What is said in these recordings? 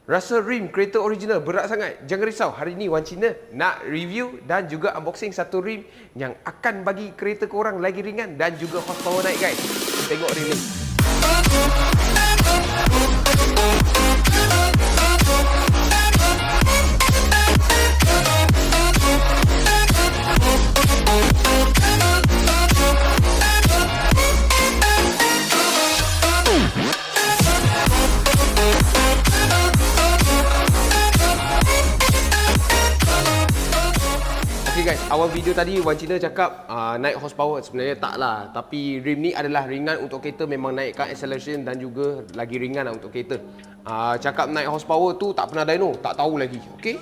Rasa rim kereta original berat sangat? Jangan risau, hari ni Wan Cina nak review dan juga unboxing satu rim yang akan bagi kereta korang lagi ringan dan juga horsepower naik guys. Tengok rim ni. Okay guys, awal video tadi Wan Cina cakap naik horsepower, sebenarnya tak lah. Tapi rim ni adalah ringan untuk kereta, memang naikkan acceleration dan juga lagi ringan lah untuk kereta. Cakap naik horsepower tu tak pernah dyno, tak tahu lagi. Okay.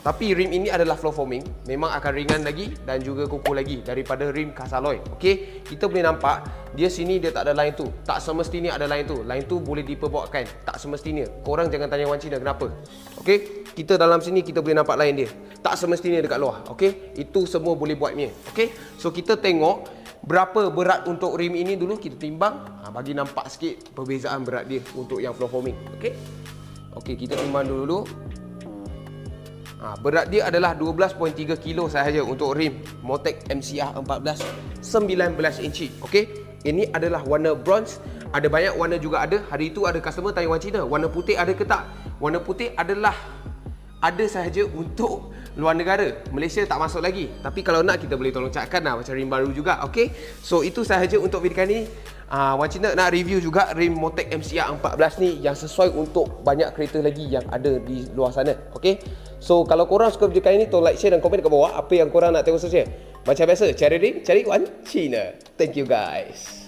Tapi rim ini adalah floor forming, memang akan ringan lagi dan juga kukuh lagi daripada rim khas alloy. Okey, kita boleh nampak dia sini dia tak ada line tu. Tak semestinya ada line tu. Line tu boleh diperbuatkan, tak semestinya. Korang jangan tanya Wan Cina kenapa. Okey, kita dalam sini kita boleh nampak line dia. Tak semestinya dekat luar. Okey, itu semua boleh buatnya. Okey, so kita tengok berapa berat untuk rim ini dulu, kita timbang, bagi nampak sikit perbezaan berat dia untuk yang floor forming. Okey. Okey, kita timbang dulu. Berat dia adalah 12.3 kilo sahaja untuk rim Motec MCR 14 19 inci. Okey, ini adalah warna bronze. Ada banyak warna juga ada. Hari itu ada customer tanya Wan Cina, warna putih ada ke tak? Warna putih adalah ada sahaja untuk luar negara. Malaysia tak masuk lagi. Tapi kalau nak kita boleh tolong cakkan lah, macam rim baru juga. Okey, so itu sahaja untuk video kali ni. Wan Cina nak review juga rim Motec MCR 14 ni yang sesuai untuk banyak kereta lagi yang ada di luar sana. Okey, so kalau korang suka video kali ni, tolong like, share dan komen kat bawah apa yang korang nak tengok seterusnya. Macam biasa, cari rim, cari Wan Cina. Thank you guys.